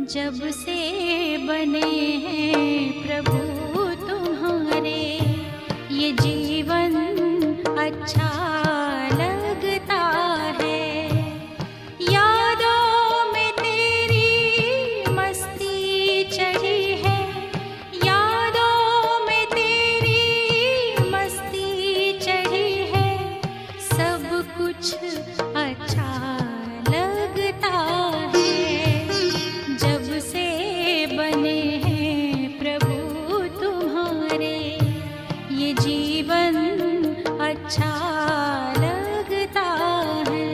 जब से बने हैं प्रभु तुम्हारे, ये जीवन अच्छा लगता है। यादों में तेरी मस्ती चढ़ी है, यादों में तेरी मस्ती चढ़ी है। सब कुछ अच्छा लगता है। जब से बने हैं प्रभु तुम्हारे, ये जीवन अच्छा लगता है।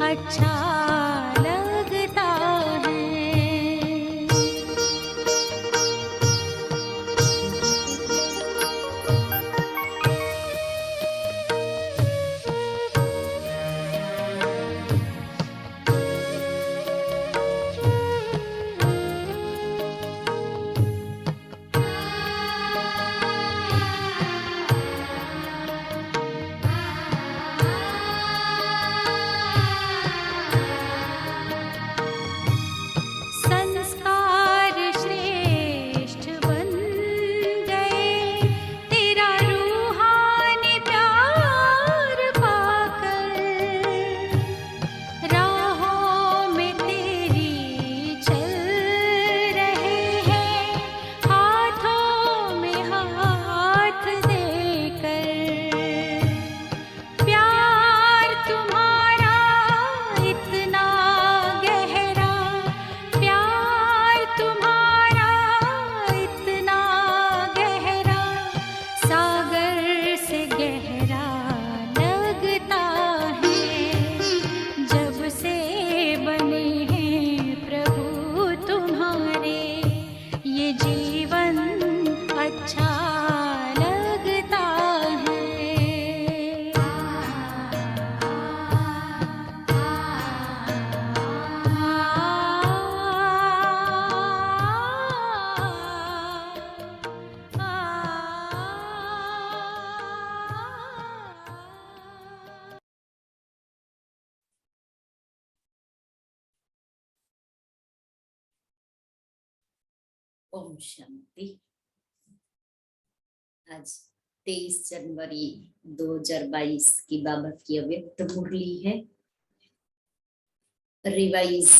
अच्छा लगता है। ओम शांति। आज 23 जनवरी 2022 की बाबा की अव्यक्त मुरली है। रिवाइज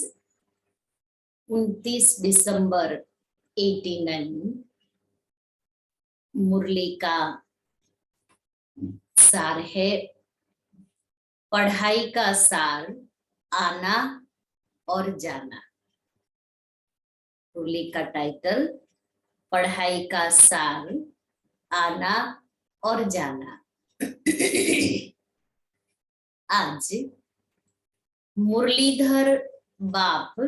29 दिसंबर 89। मुरली का सार है पढ़ाई का सार, आना और जाना। मुरली का टाइटल पढ़ाई का सार, आना और जाना। आज मुरलीधर बाप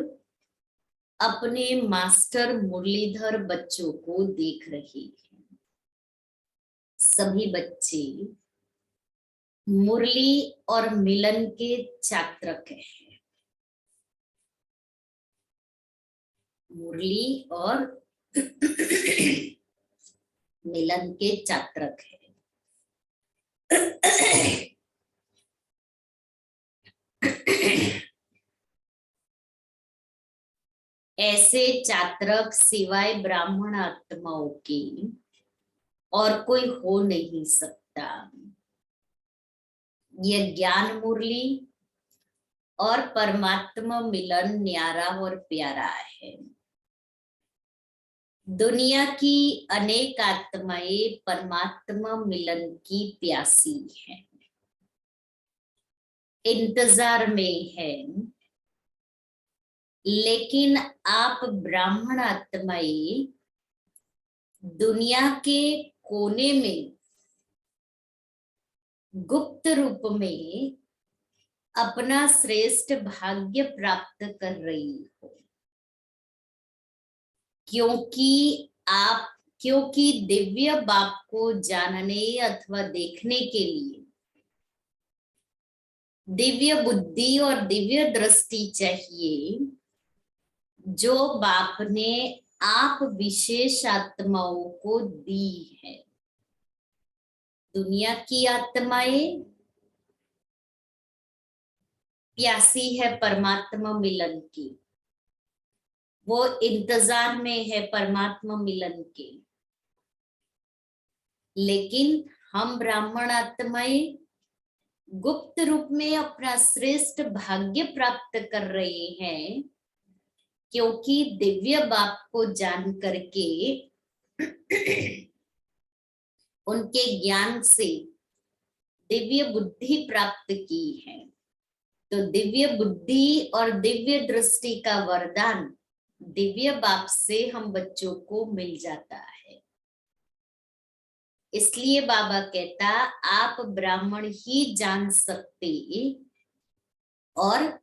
अपने मास्टर मुरलीधर बच्चों को देख रहे हैं। सभी बच्चे मुरली और मिलन के चात्रक हैं। मुरली और मिलन के चात्रक है। ऐसे चात्रक सिवाय ब्राह्मण आत्माओं के और कोई हो नहीं सकता। यह ज्ञान मुरली और परमात्मा मिलन न्यारा और प्यारा है। दुनिया की अनेक आत्माएं परमात्मा मिलन की प्यासी हैं, इंतजार में है, लेकिन आप ब्राह्मण आत्माएं दुनिया के कोने में गुप्त रूप में अपना श्रेष्ठ भाग्य प्राप्त कर रही हो, क्योंकि दिव्य बाप को जानने अथवा देखने के लिए दिव्य बुद्धि और दिव्य दृष्टि चाहिए, जो बाप ने आप विशेष आत्माओं को दी है। दुनिया की आत्माएं प्यासी है परमात्मा मिलन की, वो इंतजार में है परमात्मा मिलन के, लेकिन हम ब्राह्मण आत्माएं गुप्त रूप में अपना श्रेष्ठ भाग्य प्राप्त कर रहे हैं, क्योंकि दिव्य बाप को जान करके उनके ज्ञान से दिव्य बुद्धि प्राप्त की है। तो दिव्य बुद्धि और दिव्य दृष्टि का वरदान दिव्य बाप से हम बच्चों को मिल जाता है। इसलिए बाबा कहता, आप ब्राह्मण ही जान सकते और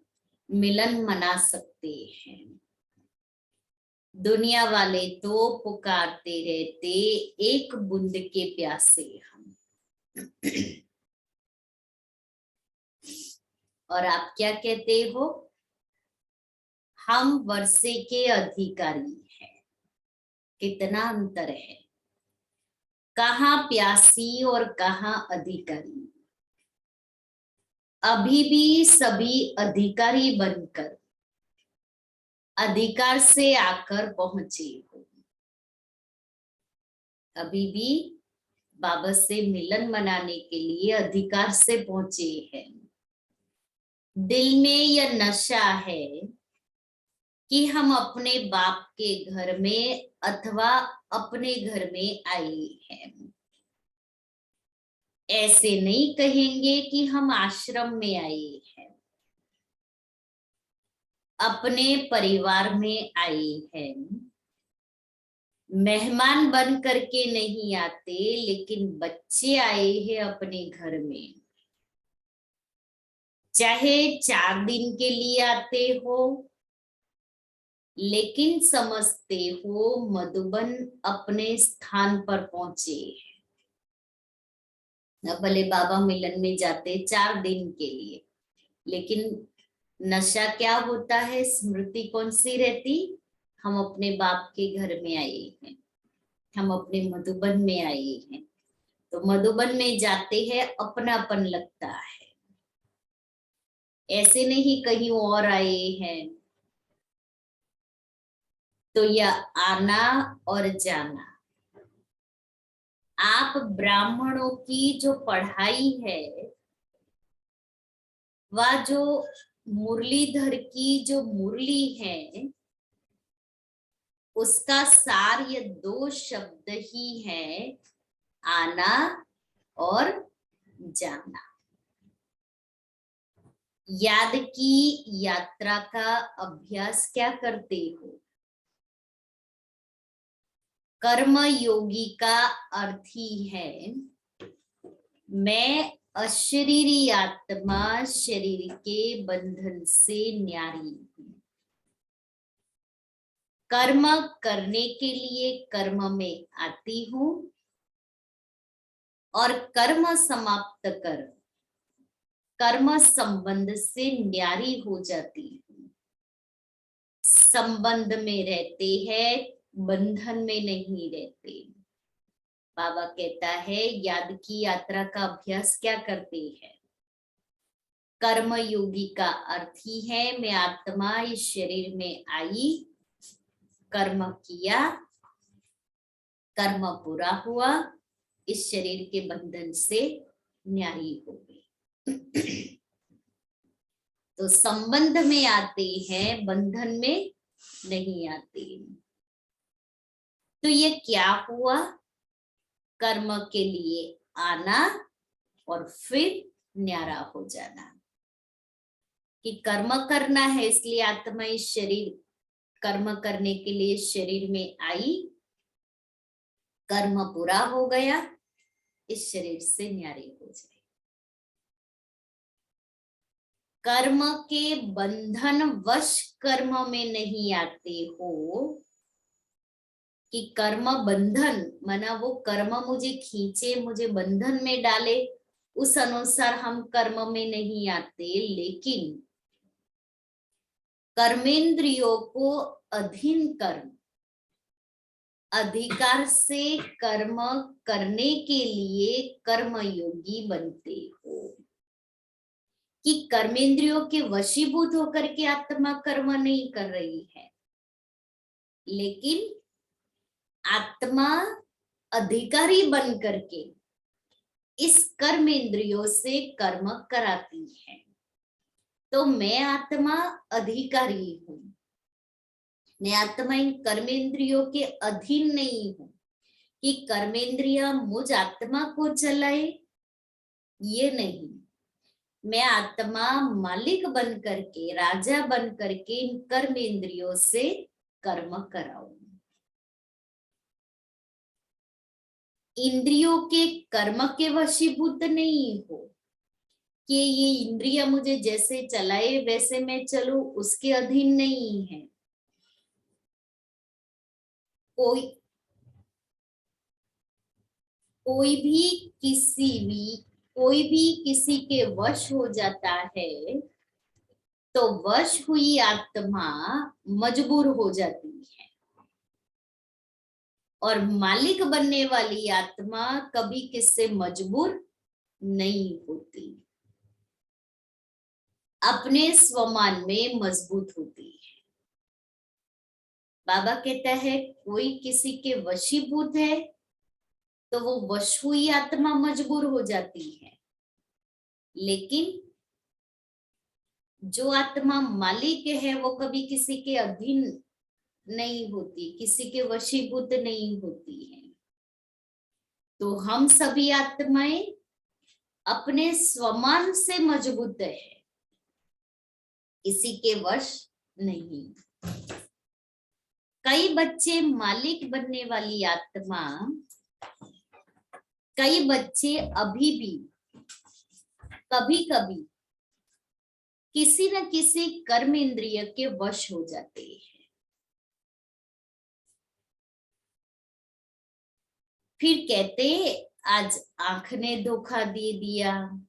मिलन मना सकते हैं। दुनिया वाले तो पुकारते रहते एक बूंद के प्यासे हम। और आप क्या कहते हो? हम वर्षे के अधिकारी हैं। कितना अंतर है, कहाँ प्यासी और कहाँ अधिकारी। अभी भी सभी अधिकारी बनकर अधिकार से आकर पहुंचे हो। अभी भी बाबा से मिलन मनाने के लिए अधिकार से पहुंचे हैं। दिल में यह नशा है कि हम अपने बाप के घर में अथवा अपने घर में आए हैं। ऐसे नहीं कहेंगे कि हम आश्रम में आए हैं, अपने परिवार में आए हैं। मेहमान बन करके नहीं आते, लेकिन बच्चे आए हैं अपने घर में। चाहे 4 दिन के लिए आते हो, लेकिन समझते हो मधुबन अपने स्थान पर पहुंचे हैं। भले बाबा मिलन में जाते 4 दिन के लिए, लेकिन नशा क्या होता है? स्मृति कौन सी रहती? हम अपने बाप के घर में आए हैं, हम अपने मधुबन में आए हैं। तो मधुबन में जाते हैं, अपनापन लगता है। ऐसे नहीं कहीं और आए हैं। तो यह आना और जाना, आप ब्राह्मणों की जो पढ़ाई है, वह जो मुरलीधर की जो मुरली है, उसका सार ये 2 शब्द ही है, आना और जाना। याद की यात्रा का अभ्यास क्या करते हो? कर्म योगी का अर्थ ही है मैं अशरीरी आत्मा शरीर के बंधन से न्यारी हूं। कर्म करने के लिए कर्म में आती हूं और कर्म समाप्त कर कर्म संबंध से न्यारी हो जाती हूं। संबंध में रहते हैं, बंधन में नहीं रहते। बाबा कहता है याद की यात्रा का अभ्यास क्या करते हैं? कर्मयोगी का अर्थ ही है मैं आत्मा इस शरीर में आई, कर्म किया, कर्म पूरा हुआ, इस शरीर के बंधन से न्यारी हो गई। तो संबंध में आते हैं, बंधन में नहीं आते। तो ये क्या हुआ? कर्म के लिए आना और फिर न्यारा हो जाना। कि कर्म करना है इसलिए आत्मा इस शरीर, कर्म करने के लिए शरीर में आई, कर्म पूरा हो गया, इस शरीर से न्यारी हो जाए। कर्म के बंधन वश कर्म में नहीं आते हो कि कर्म बंधन माना वो कर्म मुझे खींचे, मुझे बंधन में डाले, उस अनुसार हम कर्म में नहीं आते। लेकिन कर्मेंद्रियों को अधीन कर्म, अधिकार से कर्म करने के लिए कर्मयोगी बनते हो। कि कर्मेंद्रियों के वशीभूत होकर के आत्मा कर्म नहीं कर रही है, लेकिन आत्मा अधिकारी बन करके इस कर्मेंद्रियों से कर्म कराती है। तो मैं आत्मा अधिकारी हूं, मैं आत्मा इन कर्मेंद्रियों के अधीन नहीं हूं कि कर्मेंद्रिया मुझ आत्मा को चलाए, ये नहीं। मैं आत्मा मालिक बन करके, राजा बन करके इन कर्मेंद्रियों से कर्म कराऊं। इंद्रियों के कर्म के वशीभूत नहीं हो कि ये इंद्रिय मुझे जैसे चलाए वैसे मैं चलूं, उसके अधीन नहीं है। कोई भी किसी के वश हो जाता है तो वश हुई आत्मा मजबूर हो जाती है, और मालिक बनने वाली आत्मा कभी किससे मजबूर नहीं होती, अपने स्वमान में मजबूत होती है। बाबा कहता है कोई किसी के वशीभूत है तो वो वश हुई आत्मा मजबूर हो जाती है, लेकिन जो आत्मा मालिक है वो कभी किसी के अधीन नहीं होती, किसी के वशीभूत नहीं होती है। तो हम सभी आत्माएं अपने स्वमान से मजबूत है, किसी के वश नहीं। कई बच्चे मालिक बनने वाली आत्मा, कई बच्चे अभी भी कभी कभी किसी न किसी कर्म इंद्रिय के वश हो जाते हैं। फिर कहते आज आंख ने धोखा दे दिया,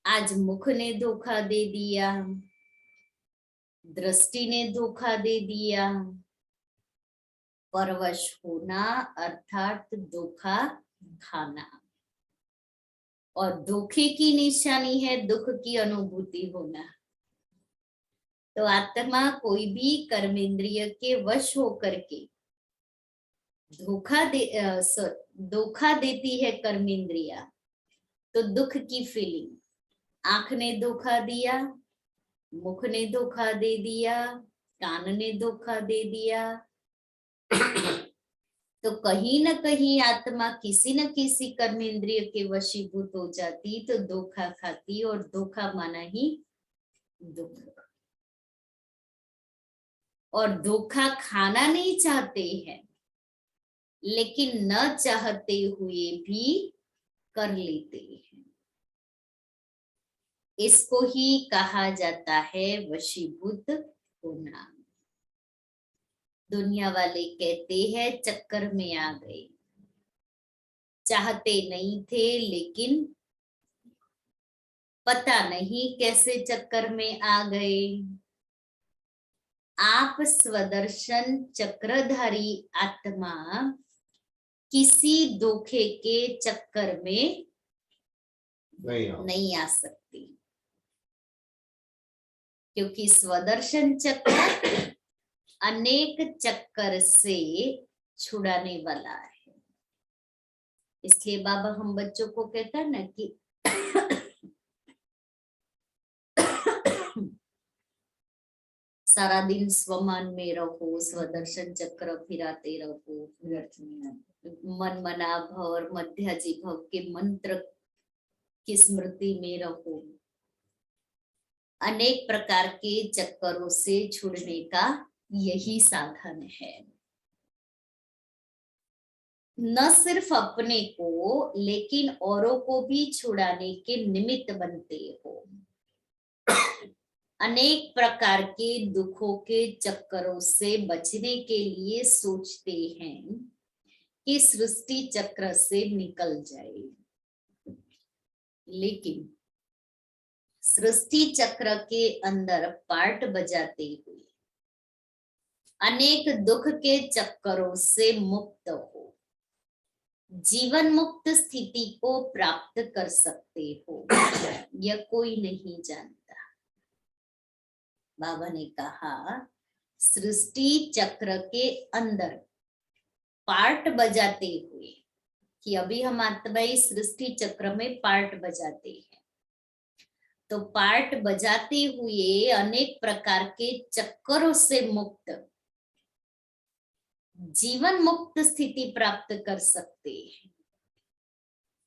आज मुख ने धोखा दे दिया, दृष्टि ने धोखा दे दिया। परवश होना अर्थात धोखा खाना, और धोखे की निशानी है दुख की अनुभूति होना। तो आत्मा कोई भी कर्मेंद्रिय के वश होकर के धोखा देती है कर्मेंद्रिया, तो दुख की फीलिंग, आंख ने धोखा दिया, मुख ने धोखा दे दिया, कान ने धोखा दे दिया, तो कहीं न कहीं आत्मा किसी न किसी कर्मेंद्रिय के वशीभूत हो जाती, तो धोखा खाती, और धोखा माना ही दुख। और धोखा खाना नहीं चाहते हैं, लेकिन न चाहते हुए भी कर लेते हैं। इसको ही कहा जाता है वशीभूत होना। दुनिया वाले कहते हैं चक्कर में आ गए, चाहते नहीं थे लेकिन पता नहीं कैसे चक्कर में आ गए। आप स्वदर्शन चक्रधारी आत्मा किसी धोखे के चक्कर में नहीं आ सकती। क्योंकि स्वदर्शन चक्र अनेक चक्कर से छुड़ाने वाला है। इसलिए बाबा हम बच्चों को कहता है ना कि सारा दिन स्वमान में रहो, स्वदर्शन चक्र फिराते रहो, मन मना भव और मध्याजी भव के मंत्र की स्मृति में रहो। अनेक प्रकार के चक्करों से छुड़ने का यही साधन है। न सिर्फ अपने को लेकिन औरों को भी छुड़ाने के निमित्त बनते हो। अनेक प्रकार के दुखों के चक्करों से बचने के लिए सोचते हैं कि सृष्टि चक्र से निकल जाए, लेकिन सृष्टि चक्र के अंदर पार्ट बजाते हुए अनेक दुख के चक्करों से मुक्त हो, जीवन मुक्त स्थिति को प्राप्त कर सकते हो, यह कोई नहीं जानता। बाबा ने कहा सृष्टि चक्र के अंदर पार्ट बजाते हुए, कि अभी हम आत्माई सृष्टि चक्र में पार्ट बजाते हैं, तो पार्ट बजाते हुए अनेक प्रकार के चक्करों से मुक्त जीवन मुक्त स्थिति प्राप्त कर सकते हैं।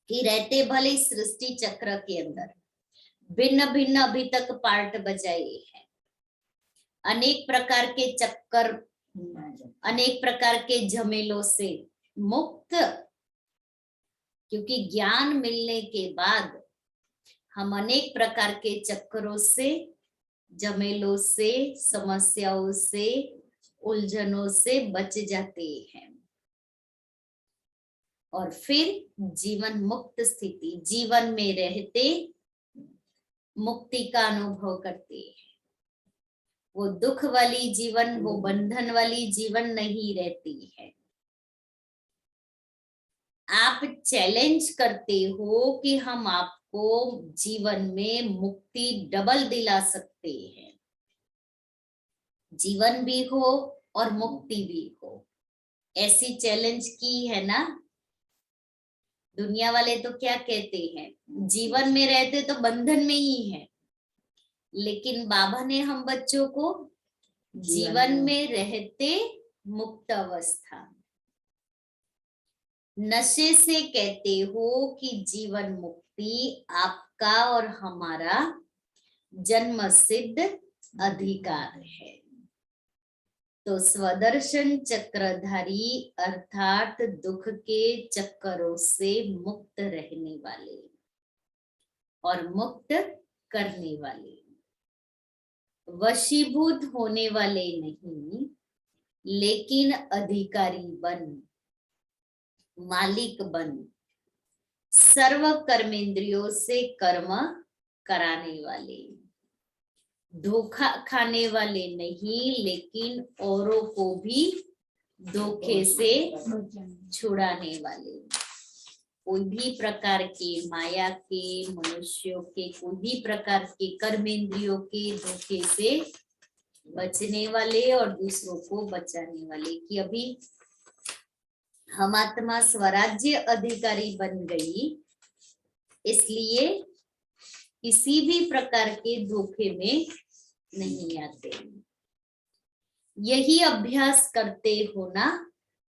कि रहते भले सृष्टि चक्र के अंदर भिन्न भिन्न अभी तक पार्ट बजाए हैं, अनेक प्रकार के चक्कर, अनेक प्रकार के झमेलों से मुक्त, क्योंकि ज्ञान मिलने के बाद हम अनेक प्रकार के चक्करों से, झमेलों से, समस्याओं से, उलझनों से बच जाते हैं और फिर जीवन मुक्त स्थिति, जीवन में रहते मुक्ति का अनुभव करते हैं। वो दुख वाली जीवन, वो बंधन वाली जीवन नहीं रहती है। आप चैलेंज करते हो कि हम आपको जीवन में मुक्ति डबल दिला सकते हैं, जीवन भी हो और मुक्ति भी हो। ऐसी चैलेंज की है ना। दुनिया वाले तो क्या कहते हैं, जीवन में रहते तो बंधन में ही है, लेकिन बाबा ने हम बच्चों को जीवन में रहते मुक्त अवस्था, नशे से कहते हो कि जीवन मुक्ति आपका और हमारा जन्म सिद्ध अधिकार है। तो स्वदर्शन चक्रधारी अर्थात दुख के चक्करों से मुक्त रहने वाले और मुक्त करने वाले, वशीभूत होने वाले नहीं, लेकिन अधिकारी बन, मालिक बन, सर्व कर्मेंद्रियों से कर्म कराने वाले, धोखा खाने वाले नहीं, लेकिन औरों को भी धोखे से छुड़ाने वाले। कोई भी प्रकार के माया के, मनुष्यों के, कोई भी प्रकार के कर्मेंद्रियों के धोखे से बचने वाले और दूसरों को बचाने वाले। कि अभी हम आत्मा स्वराज्य अधिकारी बन गई, इसलिए किसी भी प्रकार के धोखे में नहीं आते। यही अभ्यास करते हो ना,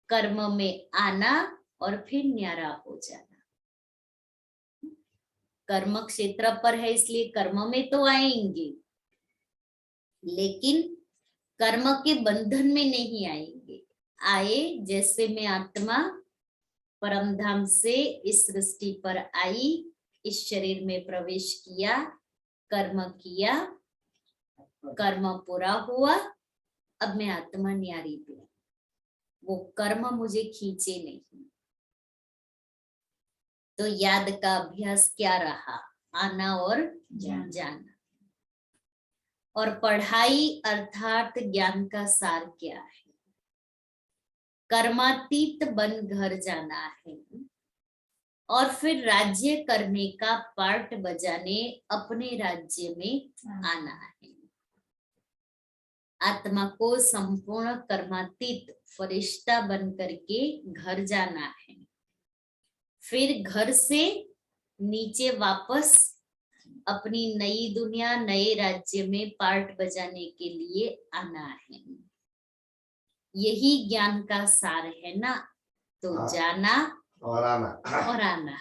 कर्म में आना और फिर न्यारा हो जाना। कर्म क्षेत्र पर है इसलिए कर्म में तो आएंगे, लेकिन कर्म के बंधन में नहीं आएंगे। आए जैसे मैं आत्मा परमधाम से इस सृष्टि पर आई, इस शरीर में प्रवेश किया, कर्म किया, कर्म पूरा हुआ, अब मैं आत्मा न्यारी हूं, वो कर्म मुझे खींचे नहीं। तो याद का अभ्यास क्या रहा, आना और जाना। और पढ़ाई अर्थात ज्ञान का सार क्या है, कर्मातीत बन घर जाना है और फिर राज्य करने का पार्ट बजाने अपने राज्य में आना है। आत्मा को संपूर्ण कर्मातीत फरिश्ता बन करके घर जाना है, फिर घर से नीचे वापस अपनी नई दुनिया नए राज्य में पार्ट बजाने के लिए आना है। यही ज्ञान का सार है ना। तो जाना और आना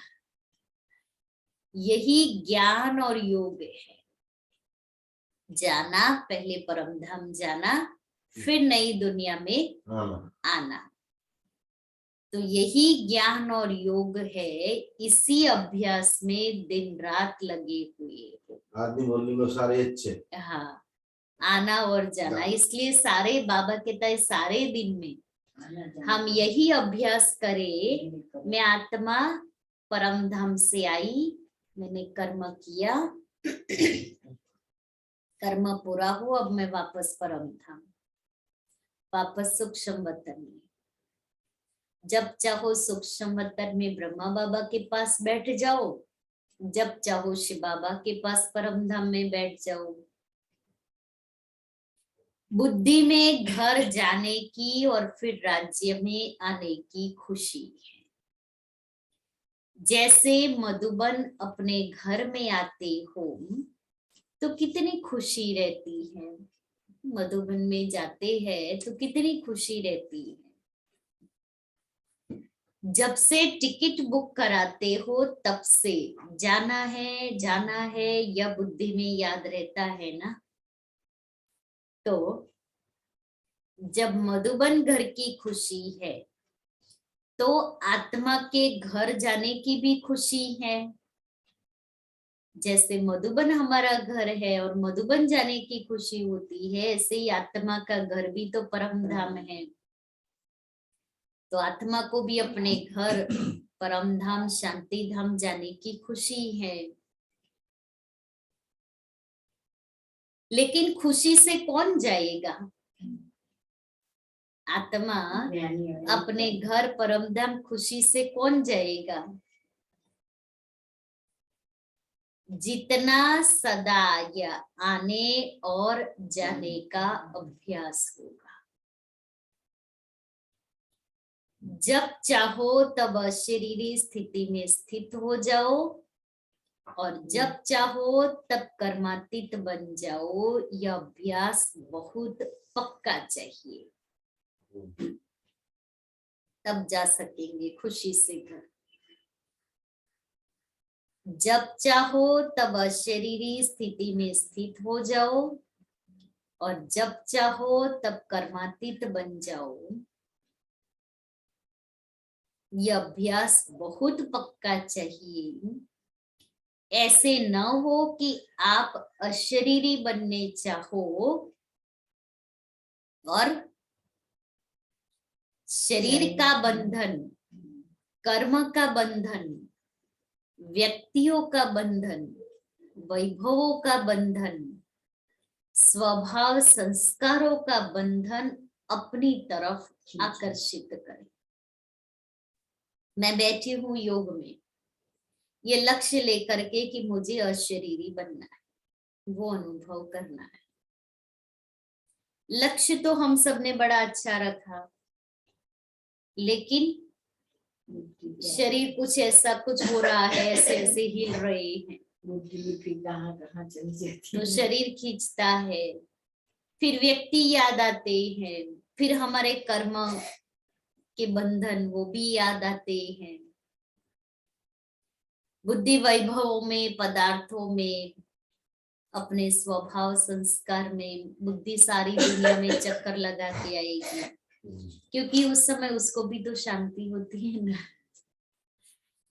यही ज्ञान और योग है। जाना, पहले परम धाम जाना, फिर नई दुनिया में आना। तो यही ज्ञान और योग है। इसी अभ्यास में दिन रात लगे हुए हो। आदमी बोलने में सारे अच्छे। हाँ, आना और जाना। इसलिए सारे बाबा कहता है सारे दिन में हम यही अभ्यास करें। मैं आत्मा परम धाम से आई, मैंने कर्म किया, कर्म पूरा हुआ, अब मैं वापस परम धाम, वापस सूक्ष्म वतन में। जब चाहो सूक्ष्म वतन में ब्रह्मा बाबा के पास बैठ जाओ, जब चाहो शिव बाबा के पास परम धाम में बैठ जाओ। बुद्धि में घर जाने की और फिर राज्य में आने की खुशी है। जैसे मधुबन अपने घर में आते हो तो कितनी खुशी रहती है। मधुबन में जाते हैं तो कितनी खुशी रहती है। जब से टिकट बुक कराते हो तब से जाना है यह बुद्धि में याद रहता है ना। तो जब मधुबन घर की खुशी है तो आत्मा के घर जाने की भी खुशी है। जैसे मधुबन हमारा घर है और मधुबन जाने की खुशी होती है, ऐसे ही आत्मा का घर भी तो परम धाम है। तो आत्मा को भी अपने घर परम धाम शांति धाम जाने की खुशी है। लेकिन खुशी से कौन जाएगा? आत्मा अपने घर परम धाम खुशी से कौन जाएगा? जितना सदा या आने और जाने का अभ्यास होगा। जब चाहो तब अशरीरी स्थिति में स्थित हो जाओ और जब चाहो तब कर्मातीत बन जाओ। यह अभ्यास बहुत पक्का चाहिए, तब जा सकेंगे खुशी से घर। जब चाहो तब अशरीरी स्थिति में स्थित हो जाओ और जब चाहो तब कर्मातीत बन जाओ। यह अभ्यास बहुत पक्का चाहिए। ऐसे न हो कि आप अशरीरी बनने चाहो और शरीर का बंधन, कर्म का बंधन, व्यक्तियों का बंधन, वैभवों का बंधन, स्वभाव संस्कारों का बंधन अपनी तरफ आकर्षित करें। मैं बैठी हूं योग में, ये लक्ष्य लेकर के कि मुझे अशरीरी बनना है, वो अनुभव करना है। लक्ष्य तो हम सब ने बड़ा अच्छा रखा, लेकिन शरीर कुछ ऐसा कुछ हो रहा है, ऐसे ऐसे हिल रहे हैं, कहाँ चली जाती तो शरीर खींचता है। फिर व्यक्ति याद आते हैं, फिर हमारे कर्म के बंधन वो भी याद आते हैं। बुद्धि वैभवों में, पदार्थों में, अपने स्वभाव संस्कार में बुद्धि सारी दुनिया में चक्कर लगा के आएगी, क्योंकि उस समय उसको भी तो शांति होती है ना।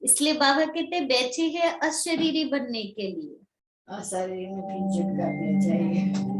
इसलिए बाबा कहते बैठे हैं अशरीरी बनने के लिए। शरीर में फिर झटका दिया जाएगा।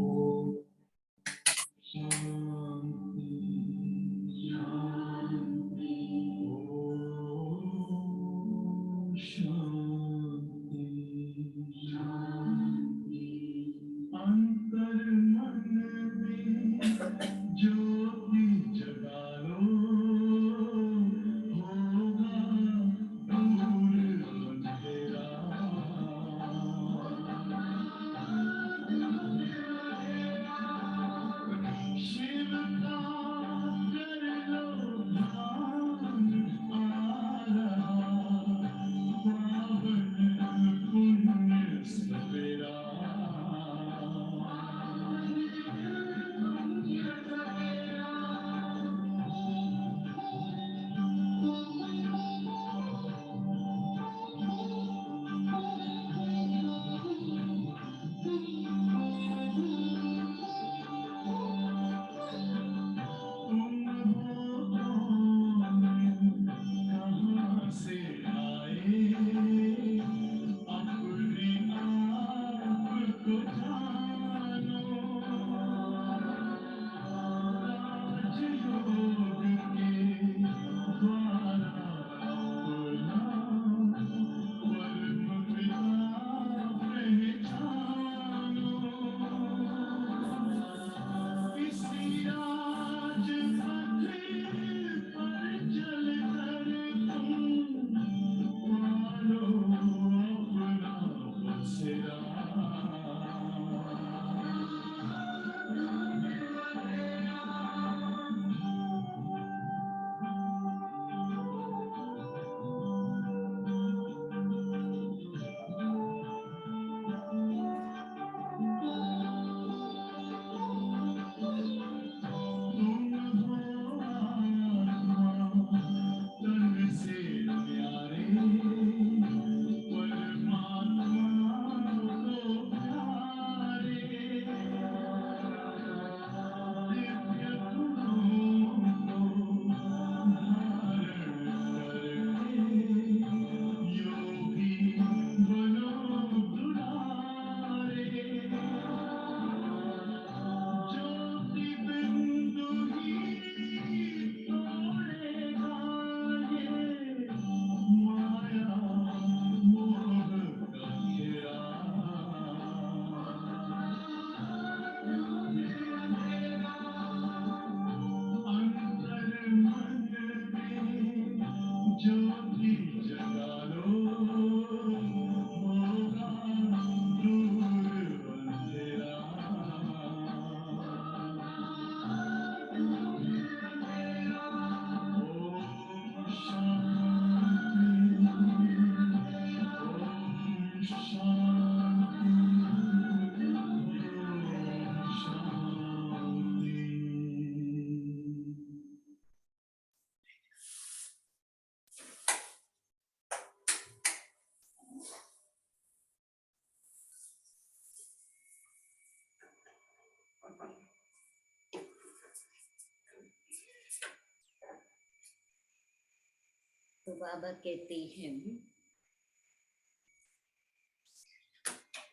तो बाबा कहते हैं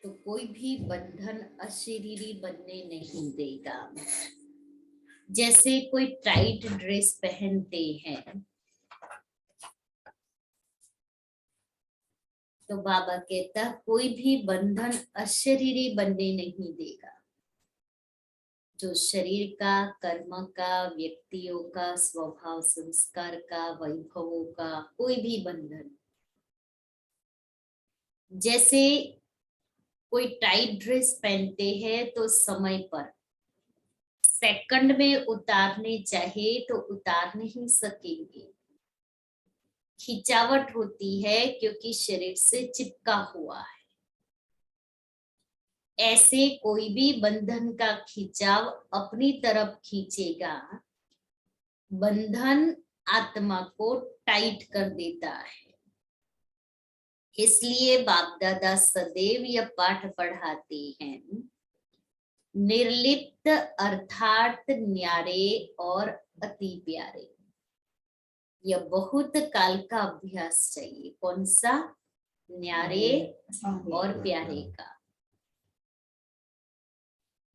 तो कोई भी बंधन अशरीरी बनने नहीं देगा। जैसे कोई टाइट ड्रेस पहनते हैं तो बाबा कहता कोई भी बंधन अशरीरी बनने नहीं देगा। जो शरीर का, कर्म का, व्यक्तियों का, स्वभाव संस्कार का, वैभवों का कोई भी बंधन, जैसे कोई टाइट ड्रेस पहनते हैं तो समय पर सेकंड में उतारने चाहे तो उतार नहीं सकेंगे, खिंचावट होती है क्योंकि शरीर से चिपका हुआ है। ऐसे कोई भी बंधन का खिंचाव अपनी तरफ खींचेगा, बंधन आत्मा को टाइट कर देता है। इसलिए बाप दादा सदैव यह पाठ पढ़ाते हैं, निर्लिप्त अर्थात न्यारे और अति प्यारे। यह बहुत काल का अभ्यास चाहिए। कौन सा? न्यारे और प्यारे का।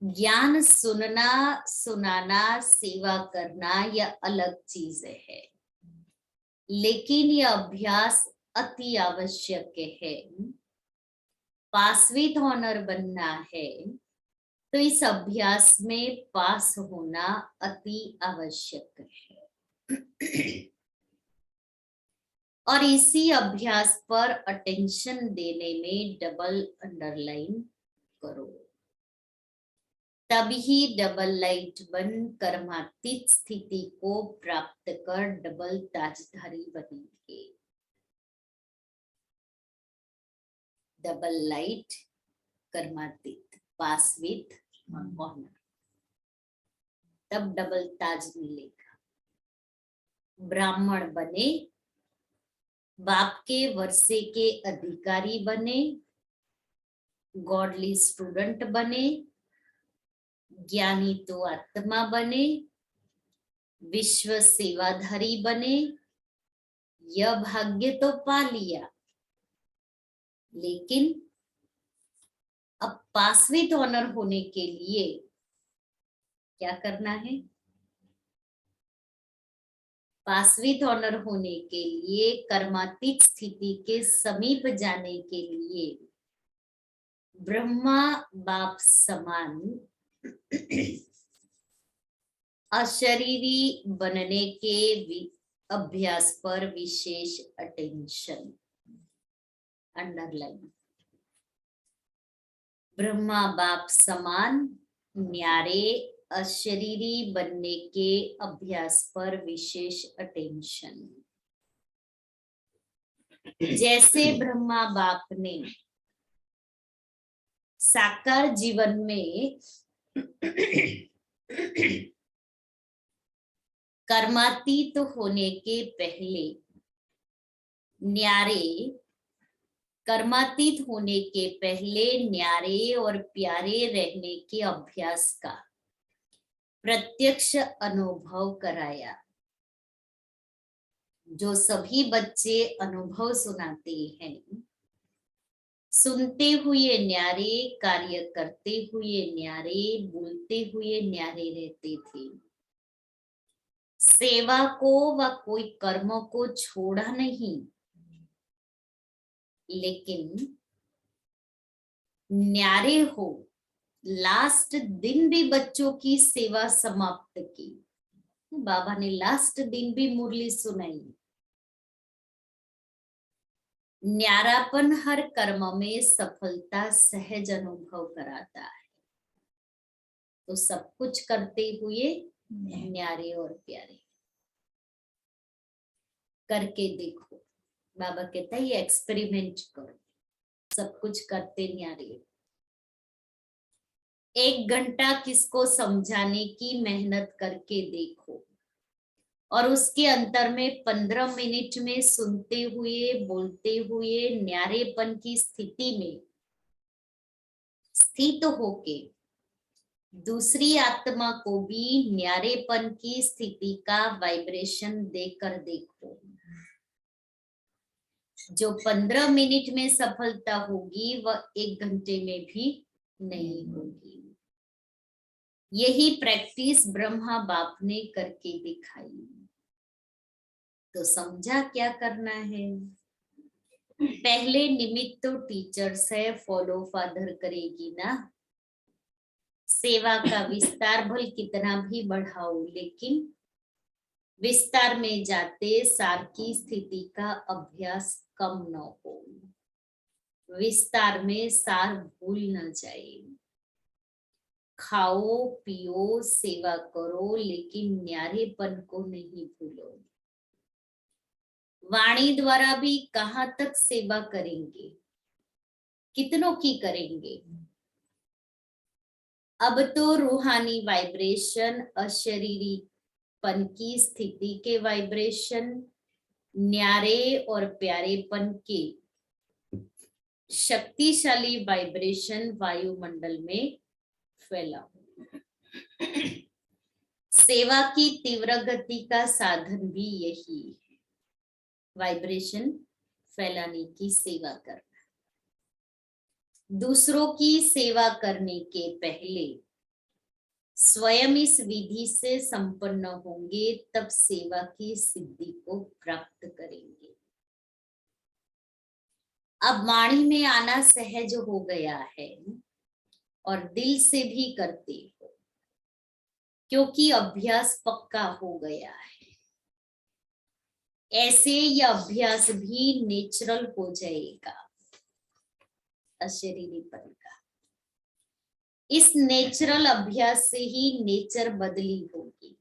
ज्ञान सुनना, सुनाना, सेवा करना यह अलग चीज है, लेकिन यह अभ्यास अति आवश्यक है। पास विद ऑनर बनना है तो इस अभ्यास में पास होना अति आवश्यक है। और इसी अभ्यास पर अटेंशन देने में डबल अंडरलाइन करो, तभी डबल लाइट बन कर्मातीत स्थिति को प्राप्त कर डबल ताजधारी बनेंगे। डबल लाइट, कर्मातीत, पास विद ऑनर, तब डबल ताज मिलेगा। ब्राह्मण बने, बाप के वर्षे के अधिकारी बने, गॉडली स्टूडेंट बने, ज्ञानी तो आत्मा बने, विश्व सेवाधारी बने, यह भाग्य तो पा लिया। लेकिन अब पास विद ऑनर होने के लिए क्या करना है? पास विद ऑनर होने के लिए, कर्मातीत स्थिति के समीप जाने के लिए ब्रह्मा बाप समान अशरीरी बनने के अभ्यास पर विशेष अटेंशन, अंडरलाइन। ब्रह्मा बाप समान न्यारे अशरीरी बनने के अभ्यास पर विशेष अटेंशन। जैसे ब्रह्मा बाप ने साकार जीवन में कर्मातीत होने के पहले न्यारे, कर्मातीत होने के पहले न्यारे और प्यारे रहने के अभ्यास का प्रत्यक्ष अनुभव कराया। जो सभी बच्चे अनुभव सुनाते हैं, सुनते हुए न्यारे, कार्य करते हुए न्यारे, बोलते हुए न्यारे रहते थे। सेवा को व कोई कर्म को छोड़ा नहीं, लेकिन न्यारे हो। लास्ट दिन भी बच्चों की सेवा समाप्त की। बाबा ने लास्ट दिन भी मुरली सुनाई। न्यारापन हर कर्म में सफलता सहज अनुभव कराता है। तो सब कुछ करते हुए न्यारे और प्यारे करके देखो। बाबा कहता है ये एक्सपेरिमेंट करो, सब कुछ करते न्यारे। 1 घंटा किसको समझाने की मेहनत करके देखो, और उसके अंतर में 15 मिनट में सुनते हुए, बोलते हुए न्यारेपन की स्थिति में स्थित होके दूसरी आत्मा को भी न्यारेपन की स्थिति का वाइब्रेशन देकर देखो। जो 15 मिनट में सफलता होगी वह 1 घंटे में भी नहीं होगी। यही प्रैक्टिस ब्रह्मा बाप ने करके दिखाई। तो समझा क्या करना है? पहले निमित्त तो टीचर्स है, फॉलो फादर करेगी ना। सेवा का विस्तार भल कितना भी बढ़ाओ, लेकिन विस्तार में जाते सार की स्थिति का अभ्यास कम न हो। विस्तार में सार भूल न जाए। खाओ पियो सेवा करो, लेकिन न्यारेपन को नहीं भूलो। वाणी द्वारा भी कहां तक सेवा करेंगे, कितनों की करेंगे? अब तो रूहानी वाइब्रेशन, अशरीरीपन की स्थिति के वाइब्रेशन, न्यारे और प्यारेपन के शक्तिशाली वाइब्रेशन वायुमंडल में फैला। सेवा की तीव्र गति का साधन भी यही है, वाइब्रेशन फैलाने की सेवा करना। दूसरों की सेवा करने के पहले स्वयं इस विधि से संपन्न होंगे, तब सेवा की सिद्धि को प्राप्त करेंगे। अब वाणी में आना सहज हो गया है और दिल से भी करते हो, क्योंकि अभ्यास पक्का हो गया है। ऐसे यह अभ्यास भी नेचुरल हो जाएगा, अशरीरीपन का। इस नेचुरल अभ्यास से ही नेचर बदली होगी,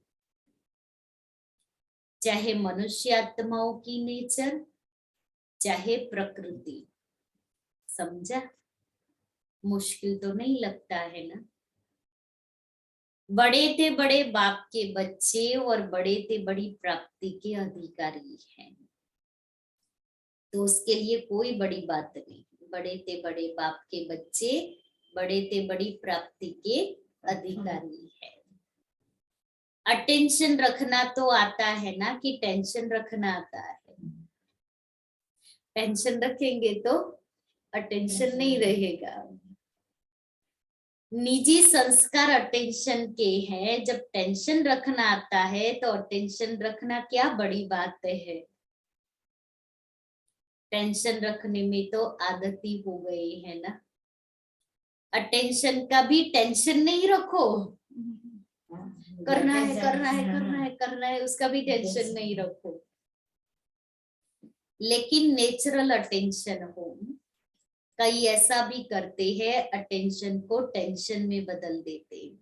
चाहे मनुष्य आत्माओं की नेचर, चाहे प्रकृति। समझा? मुश्किल तो नहीं लगता है ना? बड़े थे बड़े बाप के बच्चे और बड़े थे बड़ी प्राप्ति के अधिकारी हैं, तो उसके लिए कोई बड़ी बात नहीं। बड़े थे बड़े बाप के बच्चे, बड़े थे बड़ी प्राप्ति के अधिकारी है। अटेंशन रखना तो आता है ना, कि टेंशन रखना आता है? टेंशन रखेंगे तो अटेंशन नहीं रहेगा। निजी संस्कार अटेंशन के हैं। जब टेंशन रखना आता है तो अटेंशन रखना क्या बड़ी बात है? टेंशन रखने में तो आदती हो गई है ना। अटेंशन का भी टेंशन नहीं रखो, करना है करना है करना है करना है, उसका भी टेंशन नहीं रखो, लेकिन नेचुरल अटेंशन हो। कई ऐसा भी करते हैं, अटेंशन को टेंशन में बदल देते हैं,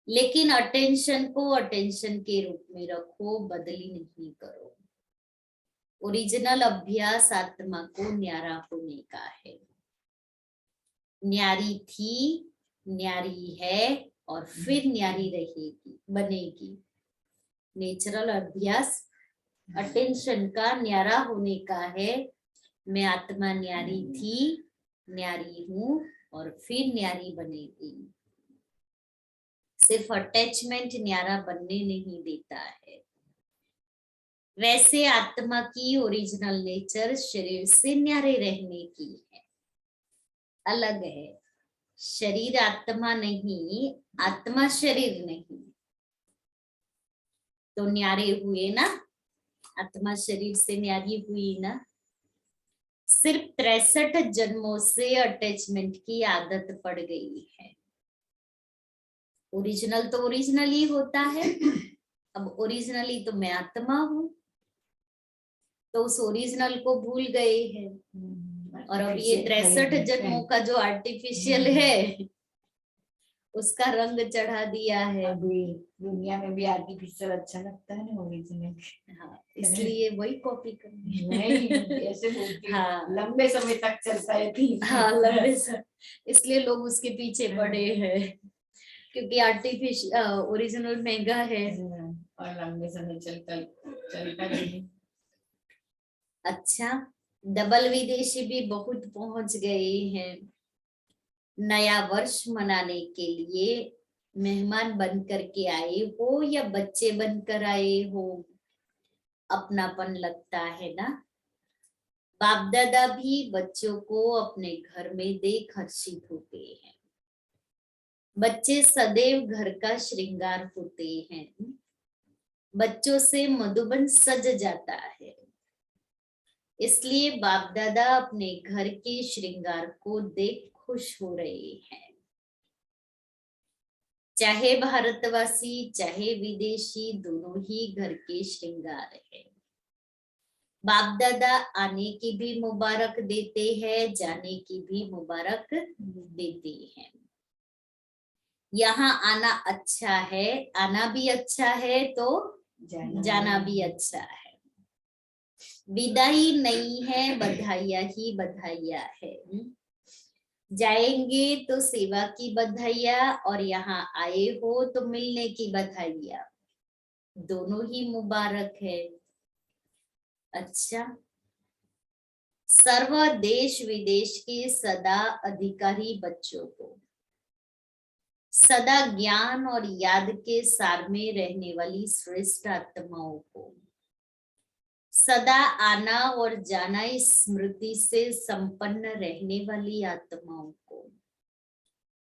लेकिन अटेंशन को अटेंशन के रूप में रखो, बदली नहीं करो। ओरिजिनल अभ्यास आत्मा को न्यारा होने का है। न्यारी थी, न्यारी है और फिर न्यारी रहेगी, बनेगी। नेचुरल अभ्यास अटेंशन का न्यारा होने का है। मैं आत्मा न्यारी थी, न्यारी हूं और फिर न्यारी बनेगी। सिर्फ अटैचमेंट न्यारा बनने नहीं देता है। वैसे आत्मा की ओरिजिनल नेचर शरीर से न्यारे रहने की है, अलग है। शरीर आत्मा नहीं, आत्मा शरीर नहीं। तो न्यारे हुए ना, आत्मा शरीर से न्यारी हुई ना। सिर्फ 63 जन्मों से अटैचमेंट की आदत पड़ गई है। ओरिजिनल तो ओरिजिनल ही होता है। अब ओरिजिनली तो मैं आत्मा हूं, तो उस ओरिजिनल को भूल गए हैं। और अब ये 63 जन्मों का जो आर्टिफिशियल है, उसका रंग चढ़ा दिया है। अभी दुनिया में भी आर्टिफिशियल अच्छा लगता है ना, ओरिजिनल। हाँ, इसलिए वही कॉपी करनी है। नहीं ऐसे बोलती हूँ, हाँ, लंबे समय तक चलता है ठीक। हाँ लंबे समय, इसलिए लोग उसके पीछे पड़े हैं, क्योंकि आर्टिफिशियल ओरिजिनल महंगा है और लंबे समय चलता नहीं। अच्छा, डबल विदेशी भी बहुत पहुंच गए हैं। नया वर्ष मनाने के लिए मेहमान बनकर के आए हो या बच्चे बनकर आए हो, अपनापन लगता है ना। बाप दादा भी बच्चों को अपने घर में देख हर्षित होते हैं। बच्चे सदैव घर का श्रृंगार होते हैं। बच्चों से मधुबन सज जाता है। इसलिए बाप दादा अपने घर के श्रृंगार को देख खुश हो रहे हैं। चाहे भारतवासी चाहे विदेशी, दोनों ही घर के श्रृंगार है। बाप दादा आने की भी मुबारक देते हैं, जाने की भी मुबारक देते हैं। यहाँ आना अच्छा है, आना भी अच्छा है तो जाना भी अच्छा है। विदाई नहीं है, बधाइयाँ ही बधाइयाँ है। जाएंगे तो सेवा की बधाइयाँ और यहाँ आए हो तो मिलने की बधाइयाँ, दोनों ही मुबारक है। अच्छा, सर्व देश विदेश के सदा अधिकारी बच्चों को, सदा ज्ञान और याद के सार में रहने वाली श्रेष्ठ आत्माओं को, सदा आना और जाना इस स्मृति से संपन्न रहने वाली आत्माओं को,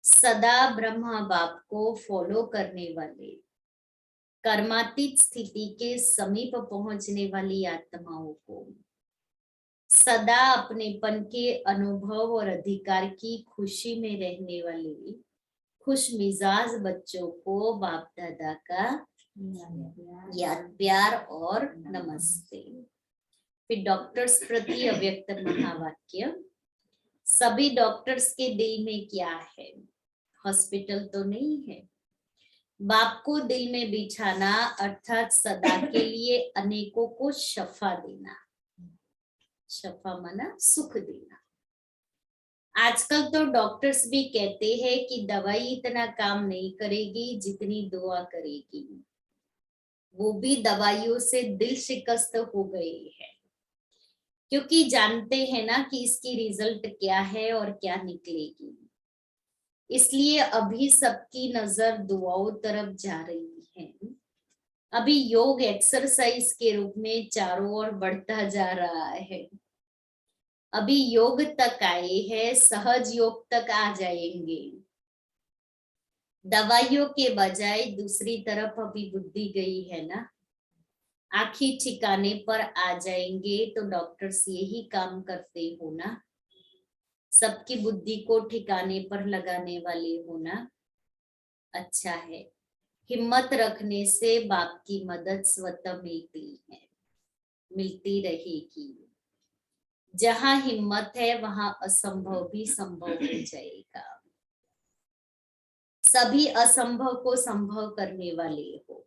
सदा ब्रह्मा बाप को फॉलो करने वाले, कर्मातीत स्थिति के समीप पहुंचने वाली आत्माओं को, सदा अपनेपन के अनुभव और अधिकार की खुशी में रहने वाली खुश मिजाज बच्चों को बाप दादा का याद प्यार और नमस्ते। फिर डॉक्टर्स प्रति अव्यक्त महावाक्य। सभी डॉक्टर्स के दिल में क्या है? हॉस्पिटल तो नहीं है। बाप को दिल में बिठाना अर्थात सदा के लिए अनेकों को शफा देना। शफा माना सुख देना। आजकल तो डॉक्टर्स भी कहते हैं कि दवाई इतना काम नहीं करेगी जितनी दुआ करेगी। वो भी दवाइयों से दिल शिकस्त हो गए हैं, क्योंकि जानते हैं ना कि इसकी रिजल्ट क्या है और क्या निकलेगी। इसलिए अभी सबकी नजर दुआओं तरफ जा रही है। अभी योग एक्सरसाइज के रूप में चारों ओर बढ़ता जा रहा है। अभी योग तक आए हैं, सहज योग तक आ जाएंगे। दवाइयों के बजाय दूसरी तरफ अभी बुद्धि गई है ना। आखिर ठिकाने पर आ जाएंगे तो डॉक्टर्स यही काम करते हो ना, सबकी बुद्धि को ठिकाने पर लगाने वाले हो ना। अच्छा है, हिम्मत रखने से बाप की मदद स्वतः मिलती है, मिलती रहेगी। जहां हिम्मत है वहां असंभव भी संभव हो जाएगा। सभी असंभव को संभव करने वाले हो।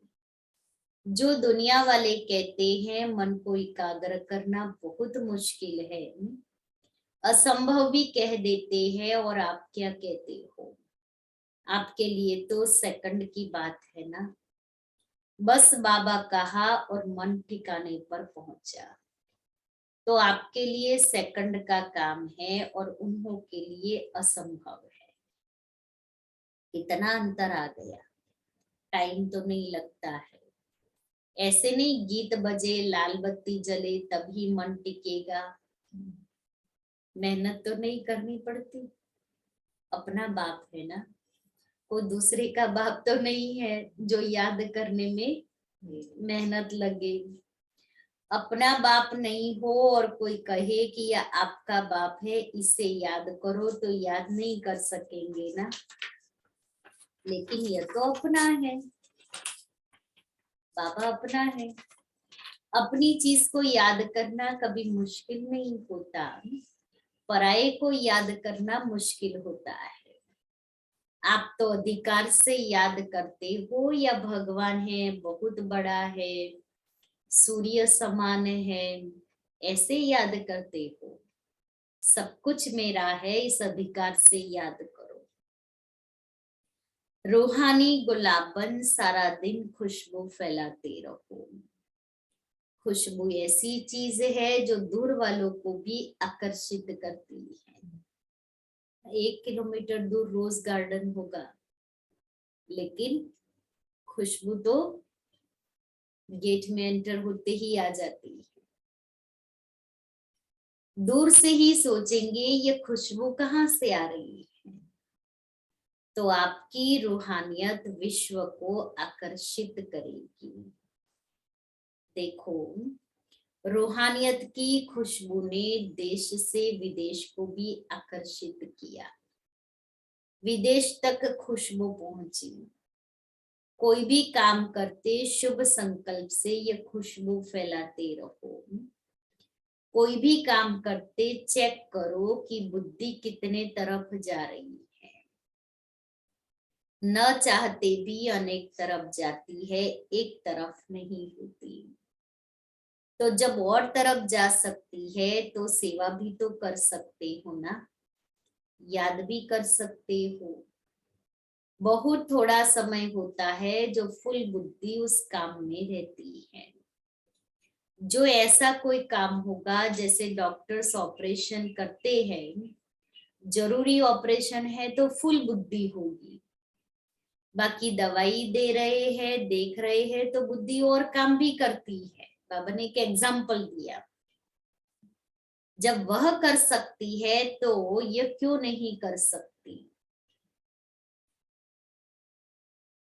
जो दुनिया वाले कहते हैं मन को एकाग्र करना बहुत मुश्किल है, असंभव भी कह देते हैं, और आप क्या कहते हो? आपके लिए तो सेकंड की बात है ना। बस बाबा कहा और मन ठिकाने पर पहुंचा, तो आपके लिए सेकंड का काम है और उन्हों के लिए असंभव है। इतना अंतर आ गया। टाइम तो नहीं लगता है। ऐसे नहीं गीत बजे लाल बत्ती जले तभी मन टिकेगा। मेहनत तो नहीं करनी पड़ती। अपना बाप है ना, कोई दूसरे का बाप तो नहीं है जो याद करने में मेहनत लगे। अपना बाप नहीं हो और कोई कहे कि यह आपका बाप है, इसे याद करो, तो याद नहीं कर सकेंगे ना। लेकिन यह तो अपना है, बाबा अपना है। अपनी चीज को याद करना कभी मुश्किल नहीं होता, पराये को याद करना मुश्किल होता है। आप तो अधिकार से याद करते हो, या भगवान है, बहुत बड़ा है, सूर्य समान है, ऐसे याद करते हो। सब कुछ मेरा है, इस अधिकार से याद करो। रूहानी गुलाबन सारा दिन खुशबू फैलाते रहो। खुशबू ऐसी चीज है जो दूर वालों को भी आकर्षित करती है। 1 किलोमीटर दूर रोज गार्डन होगा, लेकिन खुशबू तो गेट में एंटर होते ही आ जाती है। दूर से ही सोचेंगे ये खुशबू कहाँ से आ रही है, तो आपकी रूहानियत विश्व को आकर्षित करेगी। देखो, रूहानियत की खुशबू ने देश से विदेश को भी आकर्षित किया, विदेश तक खुशबू पहुंची। कोई भी काम करते शुभ संकल्प से ये खुशबू फैलाते रहो। कोई भी काम करते चेक करो कि बुद्धि कितने तरफ जा रही है। न चाहते भी अनेक तरफ जाती है, एक तरफ नहीं होती। तो जब और तरफ जा सकती है तो सेवा भी तो कर सकते हो ना, याद भी कर सकते हो। बहुत थोड़ा समय होता है जो फुल बुद्धि उस काम में रहती है। जो ऐसा कोई काम होगा, जैसे डॉक्टर्स ऑपरेशन करते हैं, जरूरी ऑपरेशन है तो फुल बुद्धि होगी। बाकी दवाई दे रहे हैं, देख रहे हैं, तो बुद्धि और काम भी करती है। बाबा ने एक एग्जाम्पल दिया, जब वह कर सकती है तो यह क्यों नहीं कर सकती।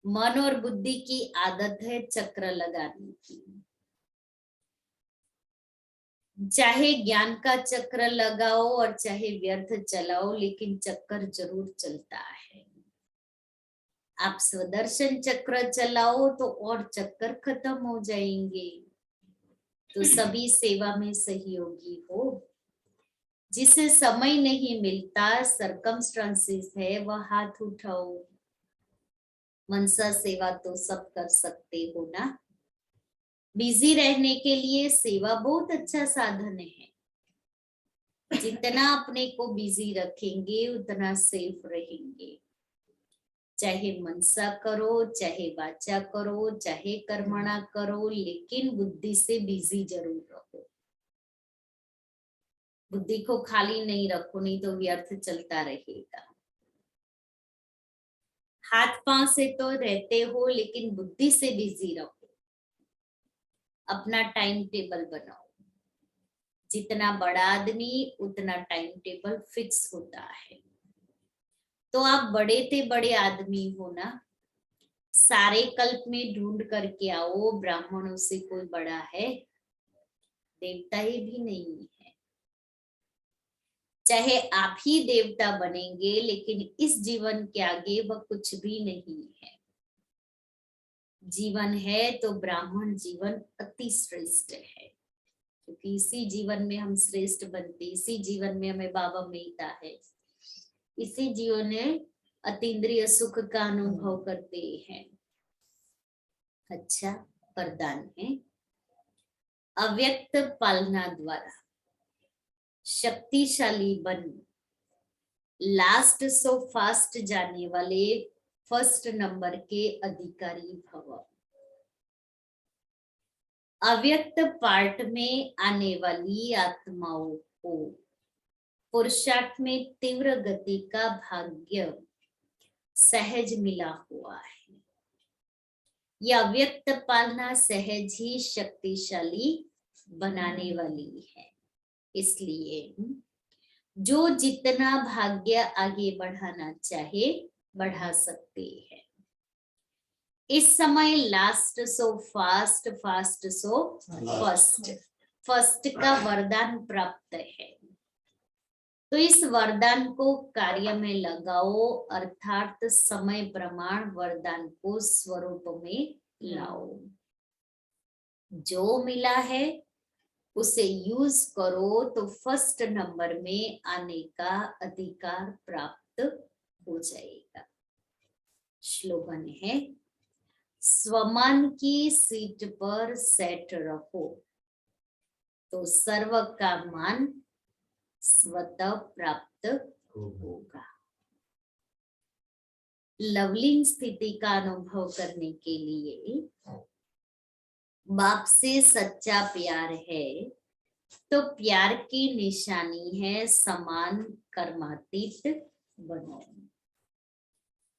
मन और बुद्धि की आदत है चक्र लगाने की। चाहे ज्ञान का चक्र लगाओ और चाहे व्यर्थ चलाओ, लेकिन चक्कर जरूर चलता है। आप स्वदर्शन चक्र चलाओ तो और चक्कर खत्म हो जाएंगे। तो सभी सेवा में सहयोगी हो। जिसे समय नहीं मिलता, सरकमस्टांसेस है, वह हाथ उठाओ। मनसा सेवा तो सब कर सकते हो ना। बिजी रहने के लिए सेवा बहुत अच्छा साधन है। जितना अपने को बिजी रखेंगे उतना सेफ रहेंगे। चाहे मनसा करो, चाहे वाचा करो, चाहे कर्मणा करो, लेकिन बुद्धि से बिजी जरूर रहो। बुद्धि को खाली नहीं रखो, नहीं तो व्यर्थ चलता रहेगा। हाथ पांव से तो रहते हो, लेकिन बुद्धि से बिजी रहो। अपना टाइम टेबल बनाओ। जितना बड़ा आदमी उतना टाइम टेबल फिक्स होता है। तो आप बड़े थे बड़े आदमी हो ना, सारे कल्प में ढूंढ करके आओ, ब्राह्मणों से कोई बड़ा है? देवता ही भी नहीं है। चाहे आप ही देवता बनेंगे, लेकिन इस जीवन के आगे वह कुछ भी नहीं है। जीवन है तो ब्राह्मण जीवन अति श्रेष्ठ है, क्योंकि इसी जीवन में हम श्रेष्ठ बनते, इसी जीवन में हमें बाबा मिलता है, इसी जीवन में अतीन्द्रिय सुख का अनुभव करते हैं। अच्छा वरदान है, अव्यक्त पालना द्वारा शक्तिशाली बन लास्ट सो फास्ट जाने वाले फर्स्ट नंबर के अधिकारी भव। अव्यक्त पार्ट में आने वाली आत्माओं को पुरुषार्थ में तीव्र गति का भाग्य सहज मिला हुआ है। यह अव्यक्त पालना सहज ही शक्तिशाली बनाने वाली है। इसलिए जो जितना भाग्य आगे बढ़ाना चाहे बढ़ा सकते हैं। इस समय last so fast, fast so first, first का वरदान प्राप्त है। तो इस वरदान को कार्य में लगाओ, अर्थात समय प्रमाण वरदान को स्वरूप में लाओ। जो मिला है उसे यूज करो तो फर्स्ट नंबर में आने का अधिकार प्राप्त हो जाएगा। श्लोगन है, स्वमान की सीट पर सेट रहो तो सर्व का मान स्वतः प्राप्त होगा। लवलीन स्थिति का अनुभव करने के लिए बाप से सच्चा प्यार है, तो प्यार की निशानी है समान कर्मातीत बनो।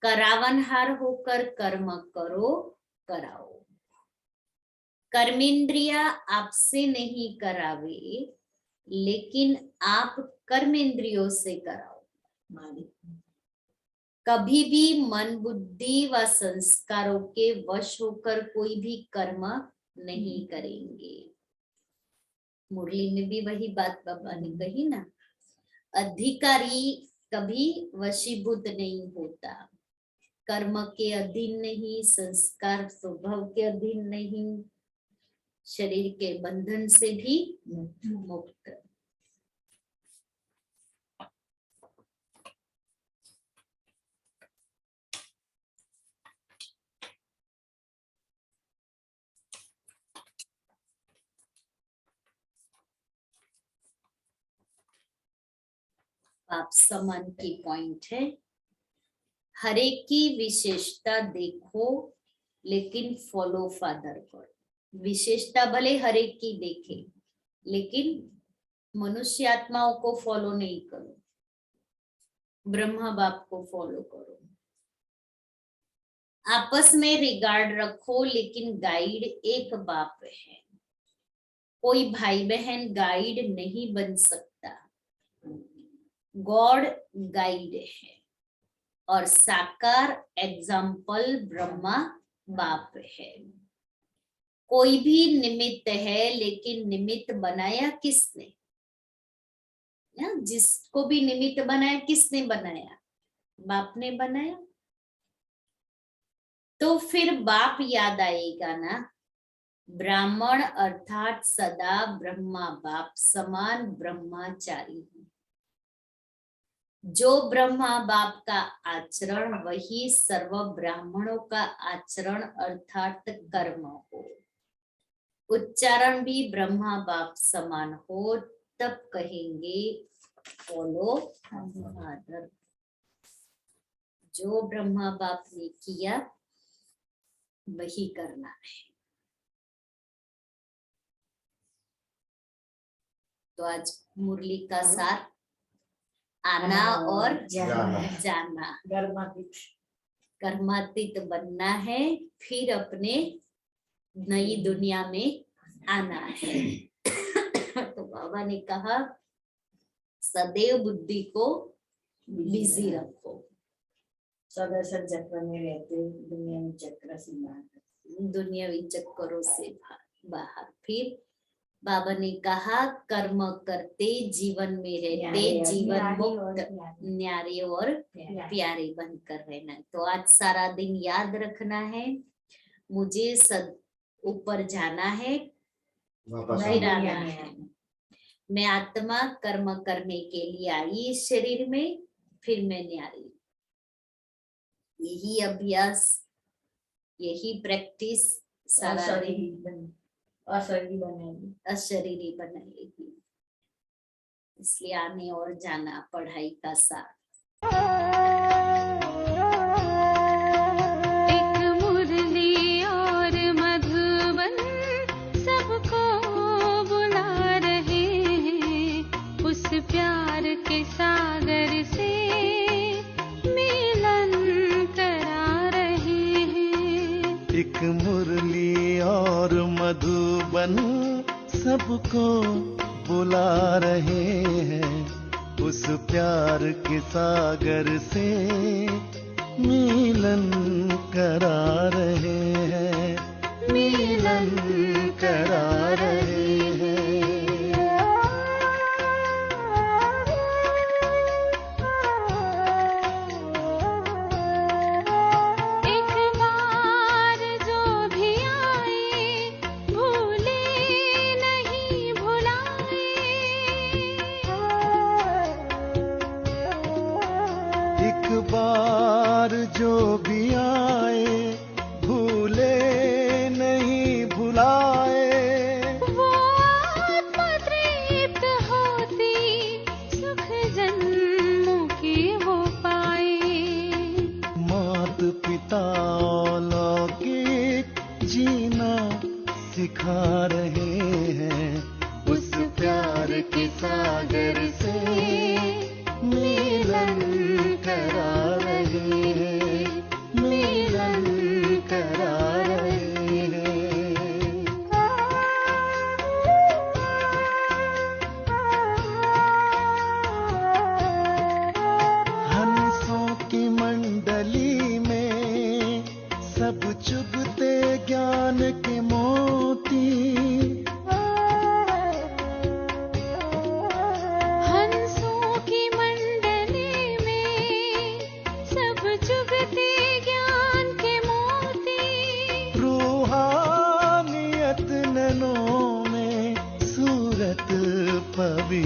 करावनहार होकर कर्म करो, कराओ। कर्मेंद्रिया आपसे नहीं करावे लेकिन आप कर्मेंद्रियों से कराओ। मालिक कभी भी मन बुद्धि व संस्कारों के वश होकर कोई भी कर्म नहीं करेंगे। मुरली में भी वही बात बाबा ने कही ना, अधिकारी कभी वशीभूत नहीं होता, कर्म के अधीन नहीं, संस्कार स्वभाव के अधीन नहीं, शरीर के बंधन से भी मुक्त। आप समान की पॉइंट है, हर एक की विशेषता देखो लेकिन फॉलो फादर करो। विशेषता भले हर एक की देखे लेकिन मनुष्य आत्माओं को फॉलो नहीं करो, ब्रह्मा बाप को फॉलो करो। आपस में रिगार्ड रखो लेकिन गाइड एक बाप है। कोई भाई बहन गाइड नहीं बन सकता, गॉड गाइड है और साकार एग्जाम्पल ब्रह्मा बाप है। कोई भी निमित्त है लेकिन निमित्त बनाया किसने? जिसको भी निमित्त बनाया किसने बनाया? बाप ने बनाया। तो फिर बाप याद आएगा ना, ब्राह्मण अर्थात सदा ब्रह्मा बाप समान ब्रह्मचारी है। जो ब्रह्मा बाप का आचरण वही सर्व ब्राह्मणों का आचरण अर्थात कर्म हो। उच्चारण भी ब्रह्मा बाप समान हो, तब कहेंगे फॉलो फादर। जो ब्रह्मा बाप ने किया वही करना है। तो आज मुरली का सार आना और जाना, कर्मातीत बनना है, फिर अपने नई दुनिया में आना है। तो बाबा ने कहा सदैव बुद्धि को बिजी रखो, सदा चक्र में रहते, दुनियावी चक्र से बाहर, दुनियावी चक्करों से बाहर। फिर बाबा ने कहा कर्म करते जीवन में रहते, जीवन मुक्त न्यारे और प्यारे बनकर रहना। तो आज सारा दिन याद रखना है, मुझे ऊपर जाना है, फिर आना है। मैं आत्मा कर्म करने के लिए आई इस शरीर में, फिर मैं न्यारी। यही अभ्यास, यही प्रैक्टिस सारा दिन अशरीरी बनाएगी। इसलिए आने और जाना पढ़ाई का साथ। एक मुरली और मधुबन सबको बुला रहे हैं, उस प्यार के सागर से मिलन करा रहे हैं। एक मुरली और मधुबन सबको बुला रहे हैं, उस प्यार के सागर से मिलन करा रहे हैं, मिलन करा रहे हैं। जो भी आए भूले नहीं भुलाए, वो आत्मा तृप्त होती सुख जन्मों की हो पाए। मात पिता लौकिक जीना सिखा रहे हैं, उस प्यार के सागर से मिलन करा रहे हैं, मिलन करा रहे हैं।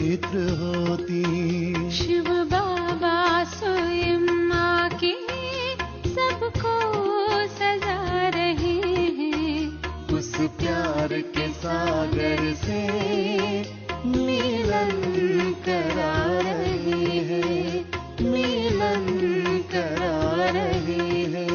पवित्र होती। शिव बाबा स्वयं आके सबको सजा रहे हैं। उस प्यार के सागर से मिलन करा रहे हैं, मिलन करा रहे हैं।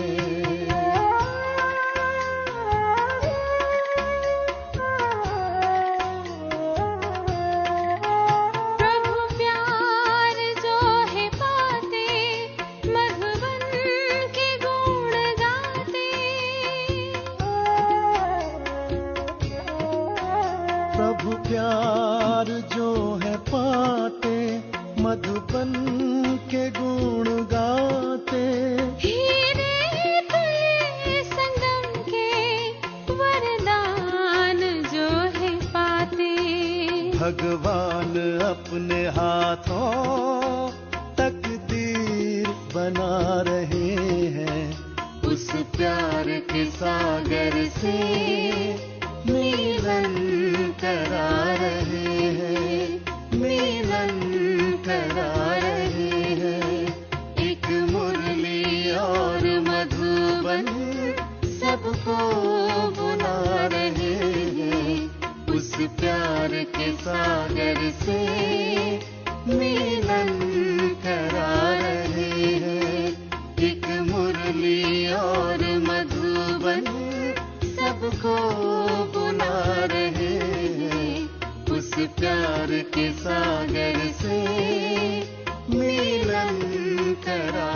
प्रभु प्यार जो है पाते, मधुबन के गुण गाते। प्रभु प्यार जो है पाते, मधुबन के गुण गाते। हीरे तुल्य संगम के वरदान जो है पाते। भगवान अपने हाथों तकदीर बना रहे हैं। उस प्यार के सागर से मिलन करा रहे हैं, मिलन करा रहे हैं। एक मुरली और मधुबन सबको बुला रहे हैं। उस प्यार के सागर से मिलन करा रहे हैं। एक मुरली और मधुबन सबको बुला रहे हैं। उस प्यार के सागर से मिलन करा